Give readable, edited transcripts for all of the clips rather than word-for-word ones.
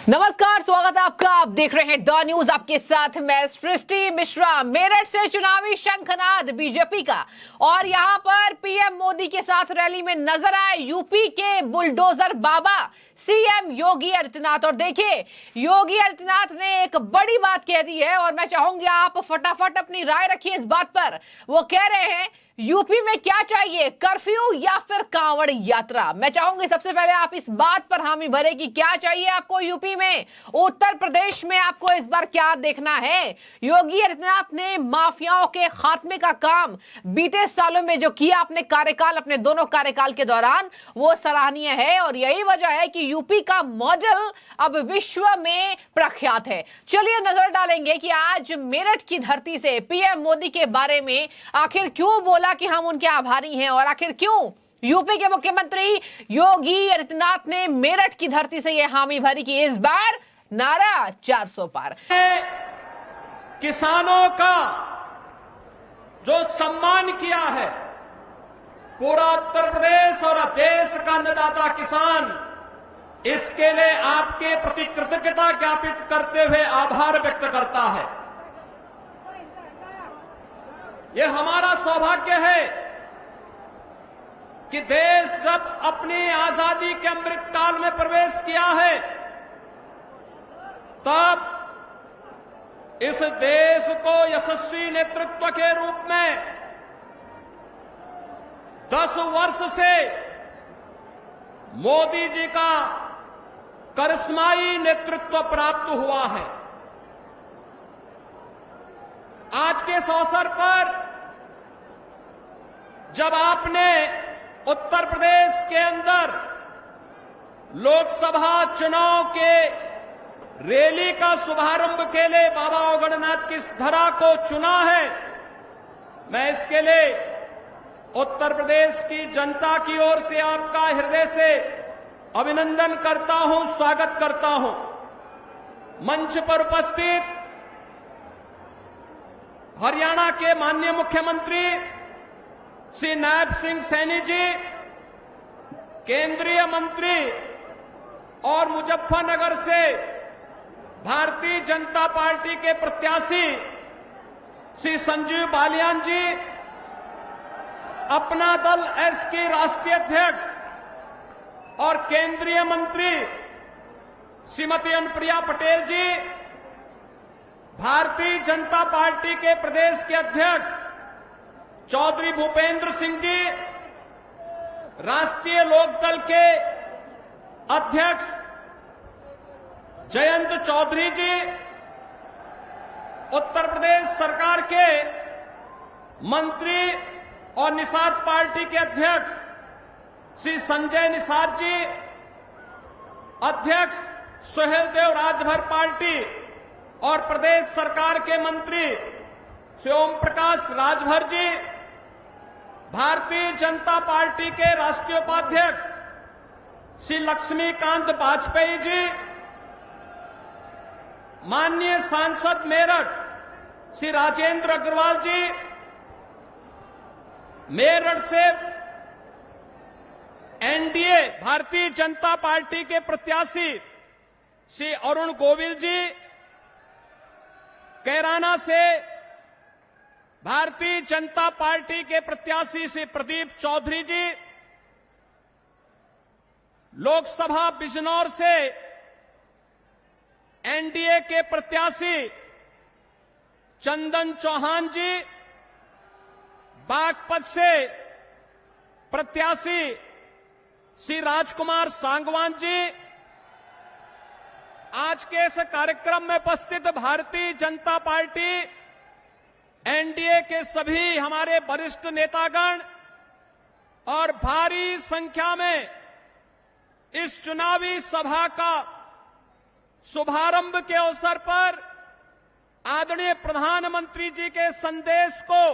नमस्कार, स्वागत है आपका। आप देख रहे हैं द न्यूज। आपके साथ मैं सृष्टि मिश्रा। मेरठ से चुनावी शंखनाद बीजेपी का, और यहां पर पीएम मोदी के साथ रैली में नजर आए यूपी के बुलडोजर बाबा सीएम योगी आदित्यनाथ। और देखिए, योगी आदित्यनाथ ने एक बड़ी बात कह दी है और मैं चाहूंगी आप फटाफट अपनी राय रखिए इस बात पर। वो कह रहे हैं यूपी में क्या चाहिए, कर्फ्यू या फिर कांवड़ यात्रा। मैं चाहूंगी सबसे पहले आप इस बात पर हामी भरे कि क्या चाहिए आपको यूपी में। उत्तर प्रदेश में आपको इस बार क्या देखना है। योगी आदित्यनाथ ने माफियाओं के खात्मे का काम बीते सालों में जो किया अपने कार्यकाल, अपने दोनों कार्यकाल के दौरान, वो सराहनीय है और यही वजह है कि यूपी का मॉडल अब विश्व में प्रख्यात है। चलिए नजर डालेंगे कि आज मेरठ की धरती से पीएम मोदी के बारे में आखिर क्यों बोला कि हम उनके आभारी हैं, और आखिर क्यों यूपी के मुख्यमंत्री योगी आदित्यनाथ ने मेरठ की धरती से यह हामी भरी कि इस बार नारा 400 पार। किसानों का जो सम्मान किया है, पूरा उत्तर प्रदेश और देश का अन्नदाता किसान इसके लिए आपके प्रति कृतज्ञता ज्ञापित करते हुए आभार व्यक्त करता है। यह हमारा सौभाग्य है कि देश जब अपनी आजादी के अमृत काल में प्रवेश किया है, तब इस देश को यशस्वी नेतृत्व के रूप में 10 वर्ष से मोदी जी का करिश्माई नेतृत्व प्राप्त हुआ है। आज के इस अवसर पर जब आपने उत्तर प्रदेश के अंदर लोकसभा चुनाव के रैली का शुभारंभ के लिए बाबा औगड़नाथ की इस धरा को चुना है, मैं इसके लिए उत्तर प्रदेश की जनता की ओर से आपका हृदय से अभिनंदन करता हूं, स्वागत करता हूं। मंच पर उपस्थित हरियाणा के माननीय मुख्यमंत्री श्री नायब सिंह सैनी जी, केंद्रीय मंत्री और मुजफ्फरनगर से भारतीय जनता पार्टी के प्रत्याशी श्री संजीव बालियान जी, अपना दल एस के राष्ट्रीय अध्यक्ष और केंद्रीय मंत्री श्रीमती अनुप्रिया पटेल जी, भारतीय जनता पार्टी के प्रदेश के अध्यक्ष चौधरी भूपेंद्र सिंह जी, राष्ट्रीय लोकदल के अध्यक्ष जयंत चौधरी जी, उत्तर प्रदेश सरकार के मंत्री और निषाद पार्टी के अध्यक्ष श्री संजय निषाद जी, अध्यक्ष सुहेल देव राजभर पार्टी और प्रदेश सरकार के मंत्री श्री ओम प्रकाश राजभर जी, भारतीय जनता पार्टी के राष्ट्रीय उपाध्यक्ष श्री लक्ष्मीकांत वाजपेयी जी, माननीय सांसद मेरठ श्री राजेंद्र अग्रवाल जी, मेरठ से एनडीए भारतीय जनता पार्टी के प्रत्याशी श्री अरुण गोविल जी, कैराना से भारतीय जनता पार्टी के प्रत्याशी श्री प्रदीप चौधरी जी, लोकसभा बिजनौर से एनडीए के प्रत्याशी चंदन चौहान जी, बागपत से प्रत्याशी श्री राजकुमार सांगवान जी, आज के इस कार्यक्रम में उपस्थित भारतीय जनता पार्टी एनडीए के सभी हमारे वरिष्ठ नेतागण और भारी संख्या में इस चुनावी सभा का शुभारंभ के अवसर पर आदरणीय प्रधानमंत्री जी के संदेश को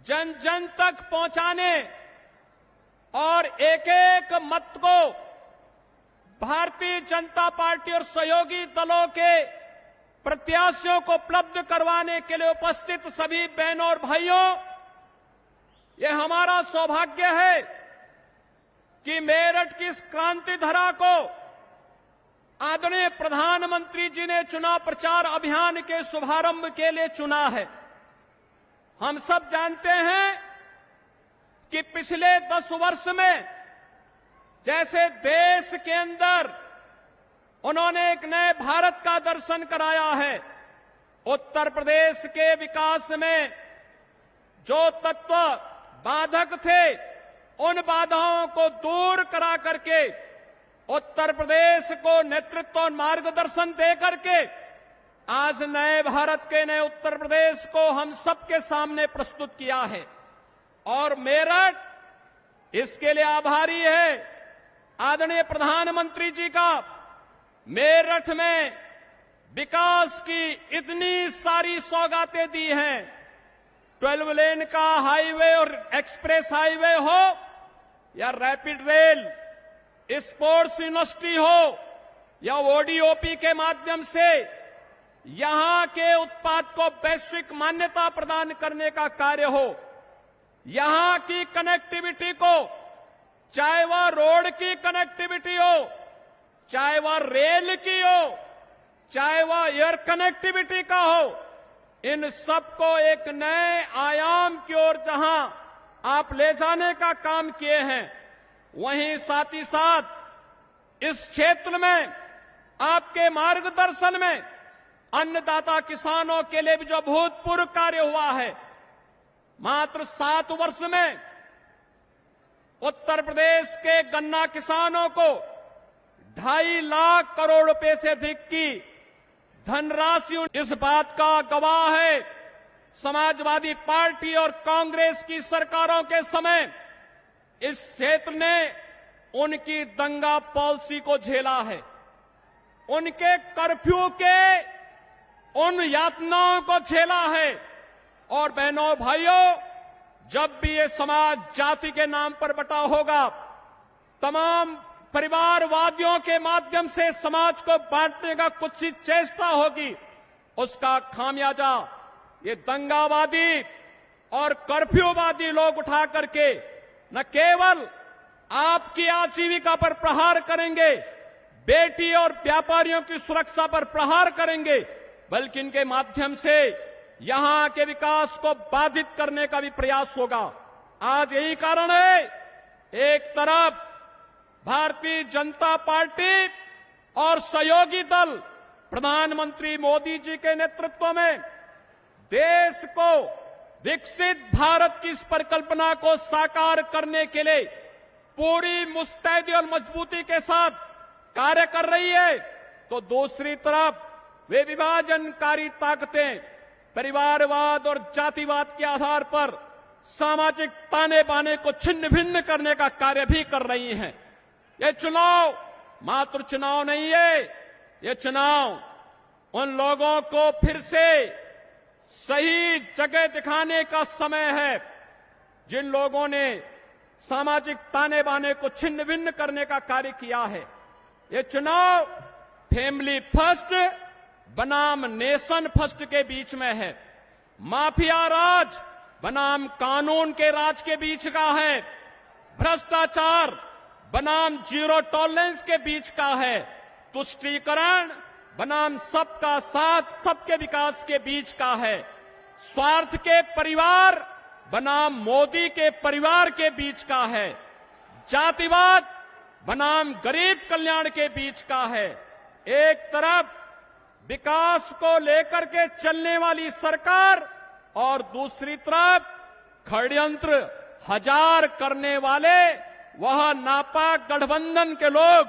जन जन तक पहुंचाने और एक एक मत को भारतीय जनता पार्टी और सहयोगी दलों के प्रत्याशियों को उपलब्ध करवाने के लिए उपस्थित सभी बहनों और भाइयों, यह हमारा सौभाग्य है कि मेरठ की इस क्रांति धरा को आदरणीय प्रधानमंत्री जी ने चुनाव प्रचार अभियान के शुभारंभ के लिए चुना है। हम सब जानते हैं कि पिछले 10 वर्ष में जैसे देश के अंदर उन्होंने एक नए भारत का दर्शन कराया है, उत्तर प्रदेश के विकास में जो तत्व बाधक थे उन बाधाओं को दूर करा करके उत्तर प्रदेश को नेतृत्व और मार्गदर्शन दे करके आज नए भारत के नए उत्तर प्रदेश को हम सबके सामने प्रस्तुत किया है। और मेरठ इसके लिए आभारी है आदरणीय प्रधानमंत्री जी का। मेरठ में विकास की इतनी सारी सौगातें दी हैं, 12 लेन का हाईवे और एक्सप्रेस हाईवे हो या रैपिड रेल, स्पोर्ट्स यूनिवर्सिटी हो या ओडीओपी के माध्यम से यहां के उत्पाद को वैश्विक मान्यता प्रदान करने का कार्य हो, यहां की कनेक्टिविटी को, चाहे वह रोड की कनेक्टिविटी हो, चाहे वह रेल की हो, चाहे वह एयर कनेक्टिविटी का हो, इन सबको एक नए आयाम की ओर जहां आप ले जाने का काम किए हैं, वहीं साथ ही साथ इस क्षेत्र में आपके मार्गदर्शन में अन्नदाता किसानों के लिए भी जो भूतपूर्व कार्य हुआ है, मात्र 7 वर्ष में उत्तर प्रदेश के गन्ना किसानों को 2.5 लाख करोड़ रुपए से अधिक की धनराशि, इस बात का गवाह है समाजवादी पार्टी और कांग्रेस की सरकारों के समय इस क्षेत्र ने उनकी दंगा पॉलिसी को झेला है, उनके कर्फ्यू के उन यातनाओं को झेला है। और बहनों भाइयों, जब भी ये समाज जाति के नाम पर बटा होगा, तमाम परिवारवादियों के माध्यम से समाज को बांटने का कुछ ही चेष्टा होगी, उसका खामियाजा ये दंगावादी और कर्फ्यूवादी लोग उठा करके न केवल आपकी आजीविका पर प्रहार करेंगे, बेटी और व्यापारियों की सुरक्षा पर प्रहार करेंगे, बल्कि इनके माध्यम से यहां के विकास को बाधित करने का भी प्रयास होगा। आज यही कारण है, एक तरफ भारतीय जनता पार्टी और सहयोगी दल प्रधानमंत्री मोदी जी के नेतृत्व में देश को विकसित भारत की इस परिकल्पना को साकार करने के लिए पूरी मुस्तैदी और मजबूती के साथ कार्य कर रही है, तो दूसरी तरफ वे विभाजनकारी ताकतें परिवारवाद और जातिवाद के आधार पर सामाजिक ताने बाने को छिन्न भिन्न करने का कार्य भी कर रही हैं। ये चुनाव मात्र चुनाव नहीं है, ये चुनाव उन लोगों को फिर से सही जगह दिखाने का समय है जिन लोगों ने सामाजिक ताने बाने को छिन्न भिन्न करने का कार्य किया है। ये चुनाव फैमिली फर्स्ट बनाम नेशन फर्स्ट के बीच में है, माफिया राज बनाम कानून के राज के बीच का है, भ्रष्टाचार बनाम जीरो टॉलरेंस के बीच का है, तुष्टीकरण बनाम सबका साथ सबके विकास के बीच का है, स्वार्थ के परिवार बनाम मोदी के परिवार के बीच का है, जातिवाद बनाम गरीब कल्याण के बीच का है। एक तरफ विकास को लेकर के चलने वाली सरकार और दूसरी तरफ षड्यंत्र हजार करने वाले वह नापाक गठबंधन के लोग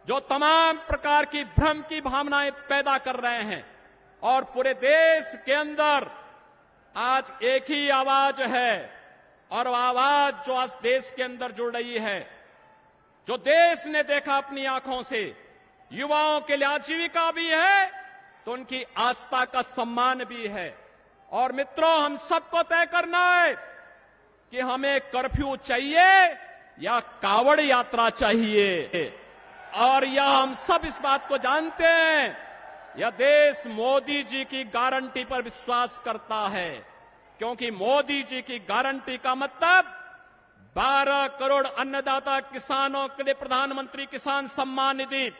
जो तमाम प्रकार की भ्रम की भावनाएं पैदा कर रहे हैं। और पूरे देश के अंदर आज एक ही आवाज है, और वह आवाज जो आज देश के अंदर जुड़ रही है, जो देश ने देखा अपनी आंखों से, युवाओं के लिए आजीविका भी है तो उनकी आस्था का सम्मान भी है। और मित्रों, हम सबको तय करना है कि हमें कर्फ्यू चाहिए या कावड़ यात्रा चाहिए। और यह हम सब इस बात को जानते हैं, यह देश मोदी जी की गारंटी पर विश्वास करता है, क्योंकि मोदी जी की गारंटी का मतलब 12 करोड़ अन्नदाता किसानों के लिए प्रधानमंत्री किसान सम्मान निधि,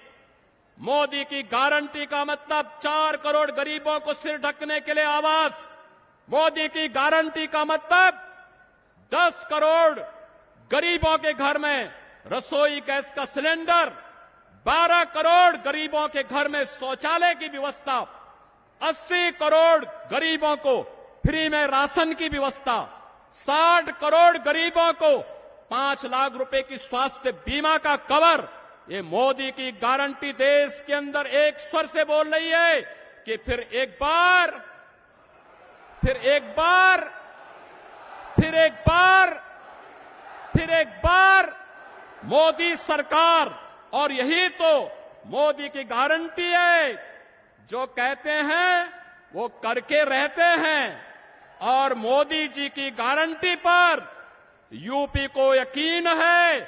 मोदी की गारंटी का मतलब 4 करोड़ गरीबों को सिर ढकने के लिए आवास। मोदी की गारंटी का मतलब 10 करोड़ गरीबों के घर में रसोई गैस का सिलेंडर, 12 करोड़ गरीबों के घर में शौचालय की व्यवस्था, 80 करोड़ गरीबों को फ्री में राशन की व्यवस्था, 60 करोड़ गरीबों को 5 लाख रुपए की स्वास्थ्य बीमा का कवर। ये मोदी की गारंटी देश के अंदर एक स्वर से बोल रही है कि फिर एक बार मोदी सरकार। और यही तो मोदी की गारंटी है, जो कहते हैं वो करके रहते हैं। और मोदी जी की गारंटी पर यूपी को यकीन है,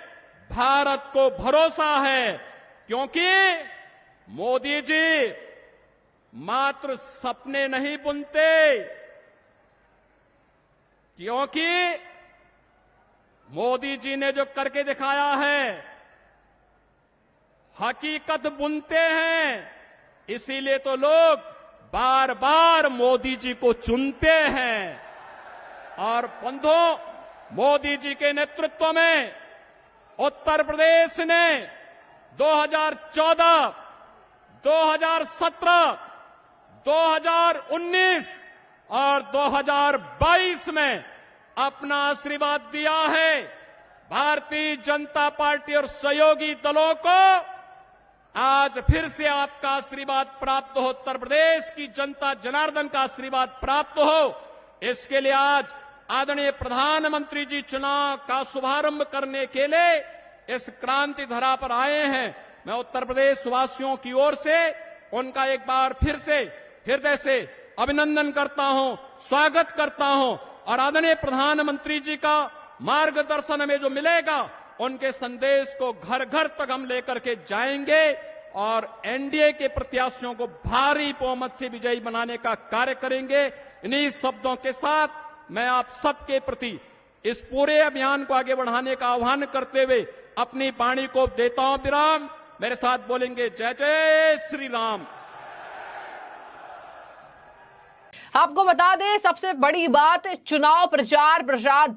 भारत को भरोसा है, क्योंकि मोदी जी मात्र सपने नहीं बुनते, क्योंकि मोदी जी ने जो करके दिखाया है हकीकत बुनते हैं। इसीलिए तो लोग बार बार मोदी जी को चुनते हैं। और बंधुओं, मोदी जी के नेतृत्व में उत्तर प्रदेश ने 2014, 2017, 2019 और 2022 में अपना आशीर्वाद दिया है। भारतीय जनता पार्टी और सहयोगी दलों को आज फिर से आपका आशीर्वाद प्राप्त हो, उत्तर प्रदेश की जनता जनार्दन का आशीर्वाद प्राप्त हो। इसके लिए आज आदरणीय प्रधानमंत्री जी चुनाव का शुभारंभ करने के लिए इस क्रांति धरा पर आए हैं। मैं उत्तर प्रदेश वासियों की ओर से उनका एक बार फिर से हृदय से अभिनंदन करता हूं, स्वागत करता हूं। और आदरणीय प्रधानमंत्री जी का मार्गदर्शन में जो मिलेगा, उनके संदेश को घर घर तक हम लेकर के जाएंगे और एनडीए के प्रत्याशियों को भारी बहुमत से विजयी बनाने का कार्य करेंगे। इन्हीं शब्दों के साथ मैं आप सबके प्रति इस पूरे अभियान को आगे बढ़ाने का आह्वान करते हुए अपनी वाणी को देता हूं विराम। मेरे साथ बोलेंगे जय जय श्री राम। आपको बता दें, सबसे बड़ी बात, चुनाव प्रचार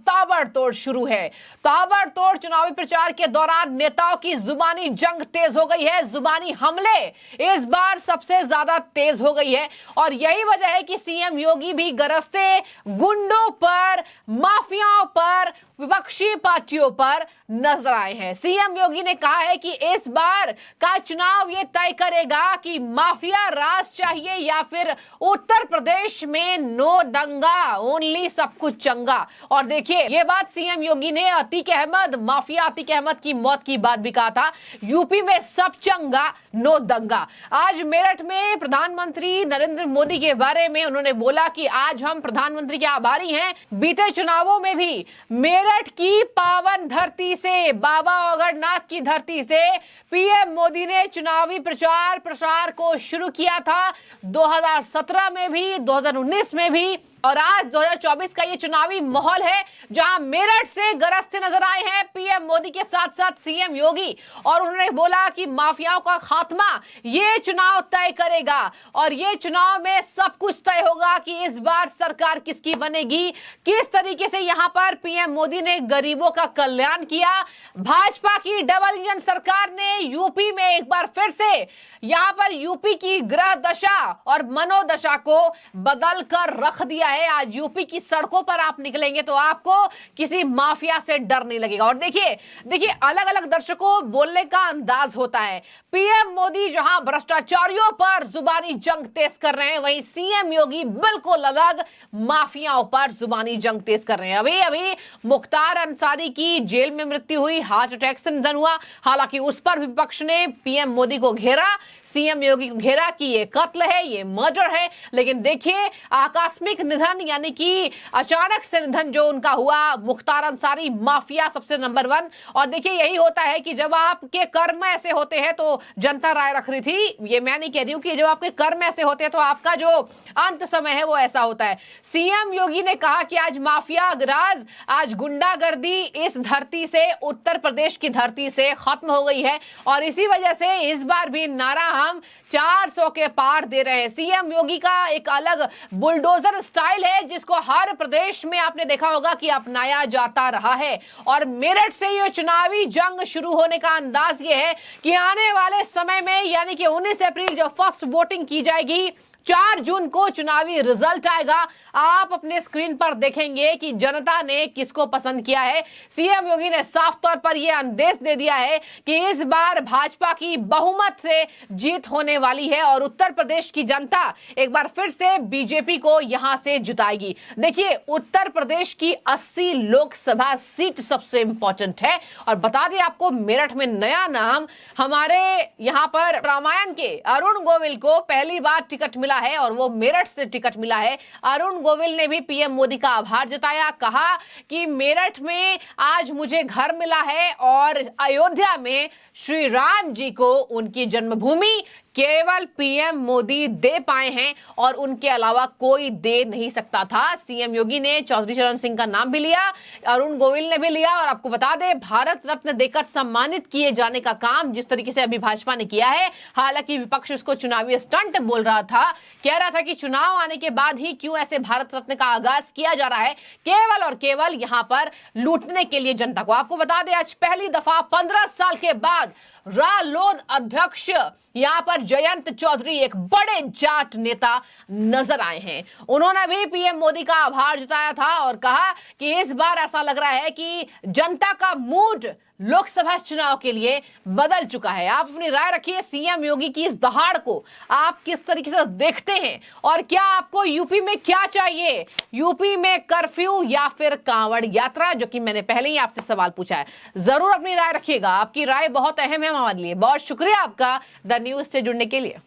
ताबड़तोड़ शुरू है। ताबड़तोड़ चुनावी प्रचार के दौरान नेताओं की जुबानी जंग तेज हो गई है। जुबानी हमले इस बार सबसे ज्यादा तेज हो गई है और यही वजह है कि सीएम योगी भी गरजते गुंडों पर, माफियाओं पर, विपक्षी पार्टियों पर नजर आए हैं। सीएम योगी ने कहा है कि इस बार का चुनाव ये तय करेगा कि माफिया राज चाहिए या फिर उत्तर प्रदेश में नो दंगा, ओनली सब कुछ चंगा। और देखिए, ये बात सीएम योगी ने अतीक अहमद, माफिया अतीक अहमद की मौत की बात भी कहा था। यूपी में सब चंगा, नो दंगा। आज मेरठ में प्रधानमंत्री नरेंद्र मोदी के बारे में उन्होंने बोला कि आज हम प्रधानमंत्री के आभारी हैं। बीते चुनावों में भी मेरठ की पावन धरती से, बाबा औगड़नाथ की धरती से पीएम मोदी ने चुनावी प्रचार प्रसार को शुरू किया था। 2017 में भी, 2019 में भी और आज 2024 का ये चुनावी माहौल है, जहां मेरठ से गरजते नजर आए हैं पीएम मोदी के साथ साथ सीएम योगी। और उन्होंने बोला कि माफियाओं का खात्मा ये चुनाव तय करेगा और ये चुनाव में सब कुछ तय होगा कि इस बार सरकार किसकी बनेगी, किस तरीके से यहां पर पीएम मोदी ने गरीबों का कल्याण किया। भाजपा की डबल इंजन सरकार ने यूपी में एक बार फिर से यहां पर यूपी की ग्रह दशा और मनोदशा को बदल कर रख दिया है। आज यूपी की सड़कों पर आप निकलेंगे तो आपको किसी माफिया से डर नहीं लगेगा। और देखिए अलग अलग दर्शकों बोलने का अंदाज होता है। पीएम मोदी जहां भ्रष्टाचारियों पर जुबानी जंग तेज कर रहे हैं, वहीं सीएम योगी बिल्कुल अलग माफियाओं पर जुबानी जंग तेज कर रहे हैं। अभी मुख्तार अंसारी की जेल में मृत्यु हुई, हार्ट अटैक से निधन हुआ। हालांकि उस पर विपक्ष ने पीएम मोदी को घेरा, सीएम योगी को घेरा कि ये कत्ल है, ये मर्डर है। लेकिन देखिए, आकस्मिक निधन यानी कि अचानक से निधन जो उनका हुआ, मुख्तार अंसारी माफिया सबसे नंबर 1। और देखिए, यही होता है कि जब आपके कर्म ऐसे होते हैं तो जनता राय रख रही थी, ये मैं नहीं कह रही हूं कि जब आपके कर्म ऐसे होते हैं तो आपका जो अंत समय है वो ऐसा होता है। सीएम योगी ने कहा कि आज माफिया राज, आज गुंडागर्दी इस धरती से, उत्तर प्रदेश की धरती से खत्म हो गई है। और इसी वजह से इस बार भी नारा परिणाम 400 के पार दे रहे हैं। सीएम योगी का एक अलग बुलडोजर स्टाइल है जिसको हर प्रदेश में आपने देखा होगा कि अपनाया जाता रहा है। और मेरठ से ये चुनावी जंग शुरू होने का अंदाज ये है कि आने वाले समय में यानी कि 19 अप्रैल जो फर्स्ट वोटिंग की जाएगी, 4 जून को चुनावी रिजल्ट आएगा। आप अपने स्क्रीन पर देखेंगे कि जनता ने किसको पसंद किया है। सीएम योगी ने साफ तौर पर यह आदेश दे दिया है कि इस बार भाजपा की बहुमत से जीत होने वाली है और उत्तर प्रदेश की जनता एक बार फिर से बीजेपी को यहां से जिताएगी। देखिए, उत्तर प्रदेश की 80 लोकसभा सीट सबसे इंपॉर्टेंट है। और बता दें आपको, मेरठ में नया नाम हमारे यहां पर रामायण के अरुण गोविल को पहली बार टिकट मिला है और वो मेरठ से टिकट मिला है। अरुण गोविल ने भी पीएम मोदी का आभार जताया, कहा कि मेरठ में आज मुझे घर मिला है और अयोध्या में श्री राम जी को उनकी जन्मभूमि केवल पीएम मोदी दे पाए हैं और उनके अलावा कोई दे नहीं सकता था। सीएम योगी ने चौधरी चरण सिंह का नाम भी लिया, अरुण गोविल ने भी लिया। और आपको बता दें, भारत रत्न देकर सम्मानित किए जाने का काम जिस तरीके से अभी भाजपा ने किया है, हालांकि विपक्ष उसको चुनावी स्टंट बोल रहा था, कह रहा था कि चुनाव आने के बाद ही क्यों ऐसे भारत रत्न का आगाज किया जा रहा है, केवल और केवल यहां पर लूटने के लिए जनता को। आपको बता दें, आज पहली दफा 15 साल के बाद रालोद अध्यक्ष यहां पर जयंत चौधरी एक बड़े जाट नेता नजर आए हैं। उन्होंने भी पीएम मोदी का आभार जताया था और कहा कि इस बार ऐसा लग रहा है कि जनता का मूड लोकसभा चुनाव के लिए बदल चुका है। आप अपनी राय रखिए, सीएम योगी की इस दहाड़ को आप किस तरीके से देखते हैं और क्या आपको यूपी में क्या चाहिए, यूपी में कर्फ्यू या फिर कांवड़ यात्रा, जो कि मैंने पहले ही आपसे सवाल पूछा है। जरूर अपनी राय रखिएगा, आपकी राय बहुत अहम है हमारे लिए। बहुत शुक्रिया आपका द न्यूज से जुड़ने के लिए।